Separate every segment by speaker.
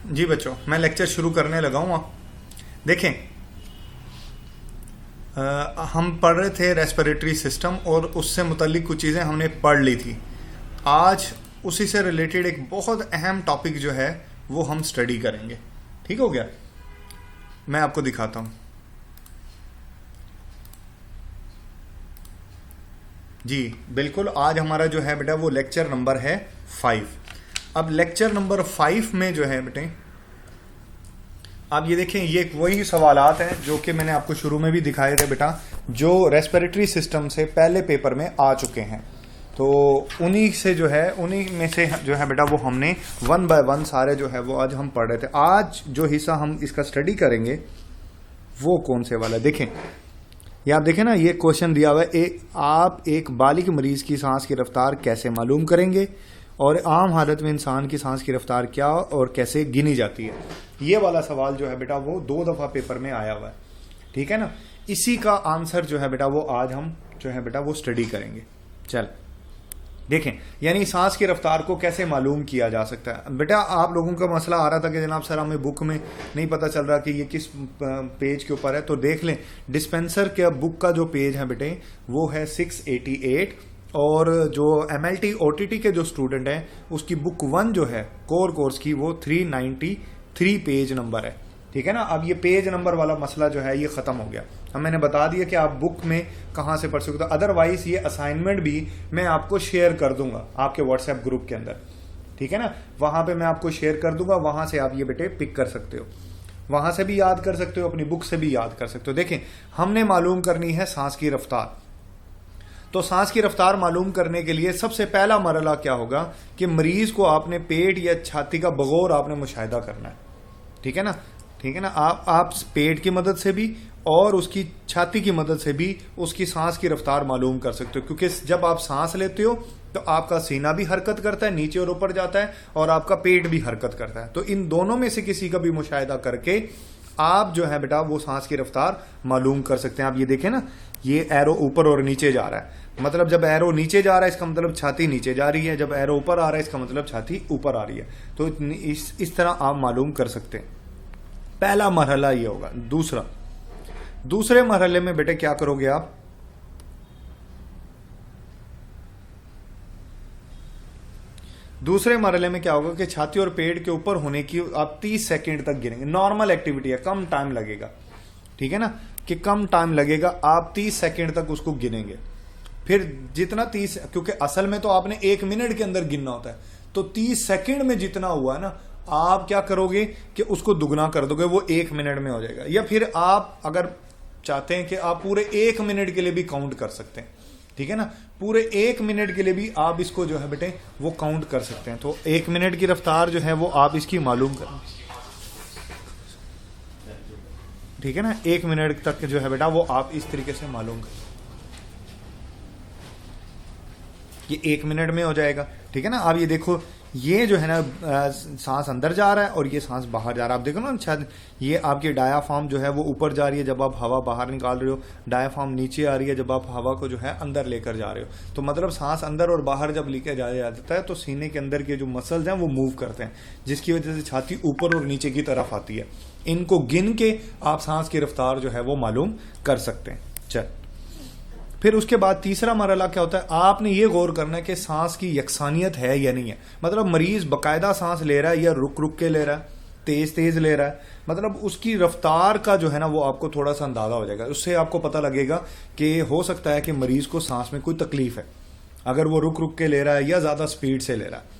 Speaker 1: जी बच्चों, मैं लेक्चर शुरू करने लगा हूँ। देखें, हम पढ़ रहे थे रेस्पिरेटरी सिस्टम और उससे मुतल्लिक कुछ चीज़ें हमने पढ़ ली थी। आज उसी से रिलेटेड एक बहुत अहम टॉपिक जो है वो हम स्टडी करेंगे। ठीक हो गया? मैं आपको दिखाता हूँ। जी बिल्कुल, आज हमारा जो है बेटा वो लेक्चर नंबर है 5। अब लेक्चर नंबर 5 में जो है बेटे आप ये देखें, ये वही सवालात हैं जो कि मैंने आपको शुरू में भी दिखाए थे बेटा, जो रेस्पिरेटरी सिस्टम से पहले पेपर में आ चुके हैं। तो उन्हीं से जो है, उन्हीं में से जो है बेटा वो हमने 1 बाय 1 सारे जो है वो आज हम पढ़ रहे थे। आज जो हिस्सा हम इसका स्टडी करेंगे वो कौन से वाला, देखें ये आप देखें ना, ये क्वेश्चन दिया हुआ है, आप एक बालिग मरीज की सांस की रफ्तार कैसे मालूम करेंगे और आम हालत में इंसान की सांस की रफ्तार क्या और कैसे गिनी जाती है। ये वाला सवाल जो है बेटा वो 2 दफा पेपर में आया हुआ है। ठीक है ना? इसी का आंसर जो है बेटा वो आज हम जो है बेटा वो स्टडी करेंगे। चल देखें, यानी सांस की रफ्तार को कैसे मालूम किया जा सकता है। बेटा आप लोगों का मसला आ रहा था कि जनाब सर हमें बुक में नहीं पता चल रहा कि ये किस पेज के ऊपर है, तो देख लें डिस्पेंसर के बुक का जो पेज है बेटे वो है 688 और जो MLT OTT के जो स्टूडेंट हैं उसकी बुक 1 जो है कोर कोर्स की वो 393 पेज नंबर है। ठीक है ना? अब ये पेज नंबर वाला मसला जो है ये खत्म हो गया। अब मैंने बता दिया कि आप बुक में कहाँ से पढ़ सकते हो। अदरवाइज ये असाइनमेंट भी मैं आपको शेयर कर दूंगा आपके व्हाट्सएप ग्रुप के अंदर। ठीक है ना? वहां पे मैं आपको शेयर कर दूंगा, वहां से आप ये बेटे पिक कर सकते हो, वहां से भी याद कर सकते हो, अपनी बुक से भी याद कर सकते हो। देखें, हमने मालूम करनी है सांस की रफ्तार। तो सांस की रफ्तार मालूम करने के लिए सबसे पहला मरहला क्या होगा कि मरीज को आपने पेट या छाती का बगौर आपने मुशाहिदा करना है। ठीक है ना? ठीक है ना? आप पेट की मदद से भी और उसकी छाती की मदद से भी उसकी सांस की रफ्तार मालूम कर सकते हो, क्योंकि जब आप सांस लेते हो तो आपका सीना भी हरकत करता है, नीचे और ऊपर जाता है, और आपका पेट भी हरकत करता है। तो इन दोनों में से किसी का भी मुशाहिदा करके आप जो है बेटा वो सांस की रफ्तार मालूम कर सकते हैं। आप ये देखें ना, ये एरो ऊपर और नीचे जा रहा है, मतलब जब एरो नीचे जा रहा है इसका मतलब छाती नीचे जा रही है, जब एरो ऊपर आ रहा है इसका मतलब छाती ऊपर आ रही है। तो इस तरह आप मालूम कर सकते हैं। पहला मरहला ये होगा। दूसरे मरहले में बेटे क्या करोगे आप, दूसरे मरहले में क्या होगा कि छाती और पेट के ऊपर होने की आप 30 सेकंड तक गिनेंगे। नॉर्मल एक्टिविटी है, कम टाइम लगेगा। ठीक है ना? कि कम टाइम लगेगा, आप 30 सेकंड तक उसको गिनेंगे। फिर जितना 30, क्योंकि असल में तो आपने 1 मिनट के अंदर गिनना होता है, तो 30 सेकंड में जितना हुआ है ना, आप क्या करोगे कि उसको दुगना कर दोगे, वो 1 मिनट में हो जाएगा। या फिर आप अगर चाहते हैं कि आप पूरे 1 मिनट के लिए भी काउंट कर सकते हैं। ठीक है ना? पूरे 1 मिनट के लिए भी आप इसको जो है बेटे वो काउंट कर सकते हैं। तो 1 मिनट की रफ्तार जो है वो आप इसकी मालूम करें। ठीक है ना? 1 मिनट तक जो है बेटा वो आप इस तरीके से मालूम करें, ये 1 मिनट में हो जाएगा। ठीक है ना? आप ये देखो, ये जो है ना सांस अंदर जा रहा है और ये सांस बाहर जा रहा है। आप देखो ना, शायद ये आपकी डायाफ्राम जो है वो ऊपर जा रही है जब आप हवा बाहर निकाल रहे हो, डायाफ्राम नीचे आ रही है जब आप हवा को जो है अंदर लेकर जा रहे हो। तो मतलब सांस अंदर और बाहर जब लेकर जाया जाता है तो सीने के अंदर के जो मसल्स हैं वो मूव करते हैं, जिसकी वजह से छाती ऊपर और नीचे की तरफ आती है। इनको गिन के आप सांस की रफ्तार जो है वो मालूम कर सकते हैं। चल, फिर उसके बाद तीसरा मरहला क्या होता है, आपने ये गौर करना है कि सांस की यकसानियत है या नहीं है। मतलब मरीज बाकायदा सांस ले रहा है या रुक रुक के ले रहा है, तेज तेज ले रहा है, मतलब उसकी रफ्तार का जो है ना वो आपको थोड़ा सा अंदाजा हो जाएगा। उससे आपको पता लगेगा कि हो सकता है कि मरीज को सांस में कोई तकलीफ है, अगर वो रुक रुक के ले रहा है या ज्यादा स्पीड से ले रहा है।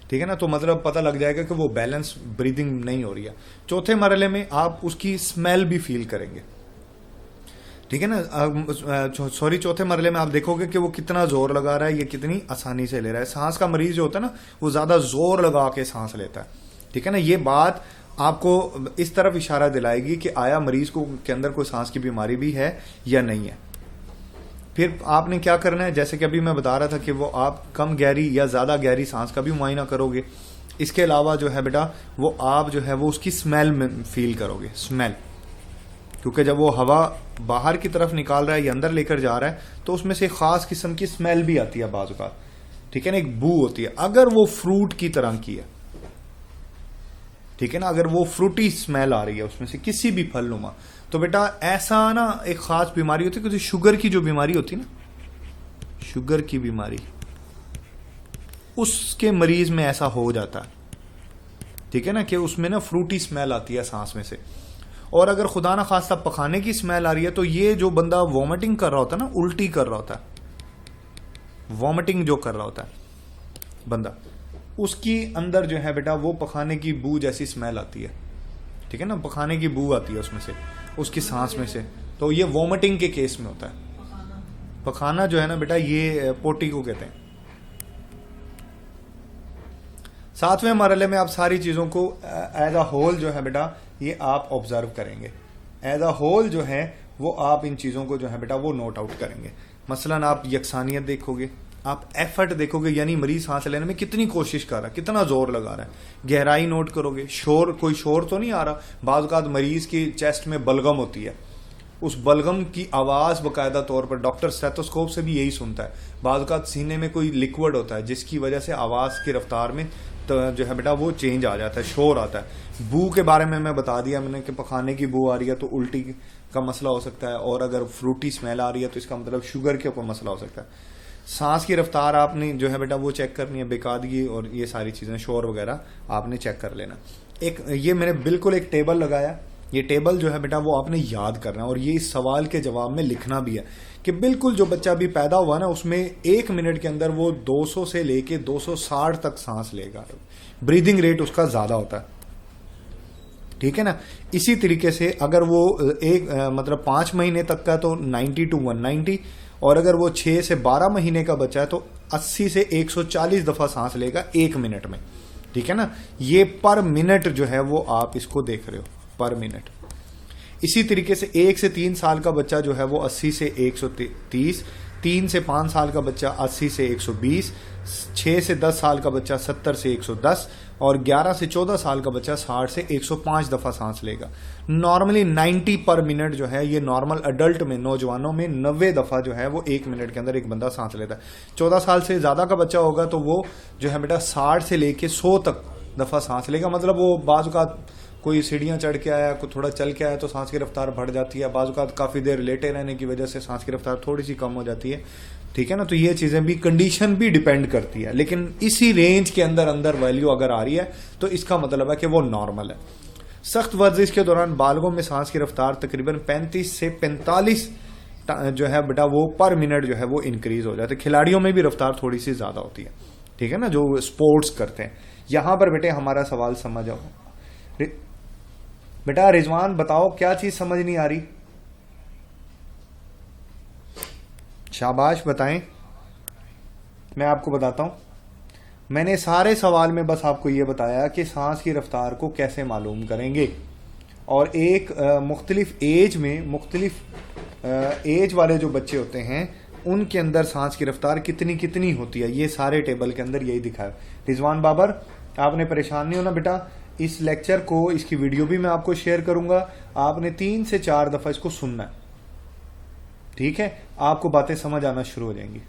Speaker 1: ठीक है ना? तो मतलब पता लग जाएगा कि वो बैलेंस ब्रीदिंग नहीं हो रही है। चौथे मरहले में आप उसकी स्मेल भी फील करेंगे। ठीक है ना? सॉरी, चौथे मरहले में आप देखोगे कि वो कितना जोर लगा रहा है, ये कितनी आसानी से ले रहा है। सांस का मरीज जो होता है ना वो ज्यादा जोर लगा के सांस लेता है। ठीक है ना? ये बात आपको इस तरफ इशारा दिलाएगी कि आया मरीज को के अंदर कोई सांस की बीमारी भी है या नहीं है। फिर आपने क्या करना है, जैसे कि अभी मैं बता रहा था कि वो आप कम गहरी या ज्यादा गहरी सांस का भी मुआयना करोगे। इसके अलावा जो है बेटा वो आप जो है वो उसकी स्मेल में फील करोगे, स्मेल, क्योंकि जब वो हवा बाहर की तरफ निकाल रहा है या अंदर लेकर जा रहा है तो उसमें से खास किस्म की स्मेल भी आती है बाज़ औक़ात। ठीक है ना? एक बू होती है। अगर वो फ्रूट की तरह की है, ठीक है ना, अगर वो फ्रूटी स्मेल आ रही है उसमें से किसी भी फल नुमा, तो बेटा ऐसा ना एक खास बीमारी होती है, क्योंकि शुगर की जो बीमारी होती है ना, शुगर की बीमारी, उसके मरीज में ऐसा हो जाता है, ठीक है ना, कि उसमें ना फ्रूटी स्मेल आती है सांस में से। और अगर खुदा ना खास्ता पखाने की स्मेल आ रही है, तो ये जो बंदा वॉमिटिंग कर रहा होता है ना, उल्टी कर रहा होता है, वॉमिटिंग जो कर रहा होता है बंदा, उसकी अंदर जो है बेटा वो पखाने की बू जैसी स्मेल आती है, ठीक है ना, पखाने की बू आती है उसमें से, उसकी सांस में से, तो ये वॉमिटिंग के केस में होता है। पखाना जो है ना बेटा ये पोटी को कहते हैं। 7वें मरहले में आप सारी चीज़ों को एज अ होल जो है बेटा ये आप ऑब्जर्व करेंगे, एज अ होल जो है वो आप इन चीज़ों को जो है बेटा वो नोट आउट करेंगे। मसलन आप यकसानियत देखोगे, आप एफर्ट देखोगे, यानी मरीज सांस लेने में कितनी कोशिश कर रहा है, कितना जोर लगा रहा है। गहराई नोट करोगे, शोर, कोई शोर तो नहीं आ रहा। बाज़ औक़ात मरीज की चेस्ट में बलगम होती है, उस बलगम की आवाज़ बाकायदा तौर पर डॉक्टर स्टेथोस्कोप से भी यही सुनता है। बाज़ औक़ात सीने में कोई लिक्विड होता है जिसकी वजह से आवाज़ की रफ्तार में तो जो है बेटा वो चेंज आ जाता है, शोर आता है। बू के बारे में मैं बता दिया मैंने कि पखाने की बू आ रही है तो उल्टी का मसला हो सकता है, और अगर फ्रूटी स्मेल आ रही है तो इसका मतलब शुगर के ऊपर मसला हो सकता है। सांस की रफ्तार आपने जो है बेटा वो चेक करनी है, बेकादगी और ये सारी चीज़ें, शोर वगैरह आपने चेक कर लेना। एक ये मैंने बिल्कुल एक टेबल लगाया, ये टेबल जो है बेटा वो आपने याद करना है, और ये इस सवाल के जवाब में लिखना भी है कि बिल्कुल जो बच्चा भी पैदा हुआ ना उसमें 1 मिनट के अंदर वो 200 से लेके 260 तक सांस लेगा, ब्रीदिंग रेट उसका ज़्यादा होता है, ठीक है ना। इसी तरीके से अगर वो मतलब 5 महीने तक का तो 90 to 190, और अगर वो 6 से 12 महीने का बच्चा है तो 80 से 140 दफ़ा सांस लेगा 1 मिनट में, ठीक है ना। ये पर मिनट जो है वो आप इसको देख रहे हो, पर मिनट। इसी तरीके से 1 से 3 साल का बच्चा जो है वो 80 से 130, 3 से 5 साल का बच्चा 80 से 120, 6 से 10 साल का बच्चा 70 से 110, और 11 से 14 साल का बच्चा 60 से 105 दफ़ा सांस लेगा। नॉर्मली 90 पर मिनट जो है ये नॉर्मल अडल्ट में, नौजवानों में 90 दफ़ा जो है वो 1 मिनट के अंदर एक बंदा सांस लेता है। 14 साल से ज़्यादा का बच्चा होगा तो वो जो है बेटा 60 से लेके 100 तक दफ़ा सांस लेगा। मतलब वो बाज़ औक़ात कोई सीढ़ियाँ चढ़ के आया, कोई थोड़ा चल के आया तो सांस की रफ्तार बढ़ जाती है, बाज़ औक़ात काफ़ी देर लेटे रहने की वजह से सांस की रफ्तार थोड़ी सी कम हो जाती है, ठीक है ना। तो ये चीज़ें भी, कंडीशन भी डिपेंड करती है, लेकिन इसी रेंज के अंदर अंदर वैल्यू अगर आ रही है तो इसका मतलब है कि वो नॉर्मल है। सख्त वर्जिश के दौरान बालगों में सांस की रफ्तार तकरीबन 35 से 45 जो है बेटा वो पर मिनट जो है वो इंक्रीज हो जाती है। खिलाड़ियों में भी रफ्तार थोड़ी सी ज़्यादा होती है, ठीक है ना, जो स्पोर्ट्स करते हैं। यहाँ पर बेटे हमारा सवाल समझ आओ बेटा। रिजवान बताओ क्या चीज़ समझ नहीं आ रही, शाबाश बताएं, मैं आपको बताता हूं। मैंने सारे सवाल में बस आपको ये बताया कि सांस की रफ्तार को कैसे मालूम करेंगे, और एक मुख्तलिफ एज में मुख्तलिफ एज वाले जो बच्चे होते हैं उनके अंदर सांस की रफ्तार कितनी कितनी होती है, ये सारे टेबल के अंदर यही दिखा है। रिजवान बाबर आपने परेशान नहीं होना बेटा, इस लेक्चर को, इसकी वीडियो भी मैं आपको शेयर करूंगा, आपने 3 से 4 दफ़ा इसको सुनना है, ठीक है, आपको बातें समझ आना शुरू हो जाएंगी,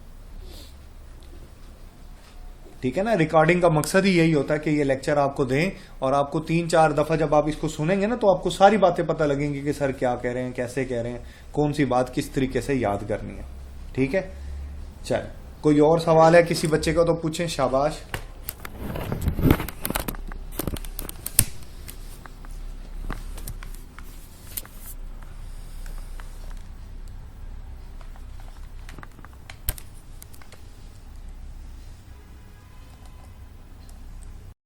Speaker 1: ठीक है ना। रिकॉर्डिंग का मकसद ही यही होता है कि ये लेक्चर आपको दें, और आपको 3-4 दफ़ा जब आप इसको सुनेंगे ना तो आपको सारी बातें पता लगेंगी कि सर क्या कह रहे हैं, कैसे कह रहे हैं, कौन सी बात किस तरीके से याद करनी है, ठीक है। चल, कोई और सवाल है किसी बच्चे का तो पूछें, शाबाश।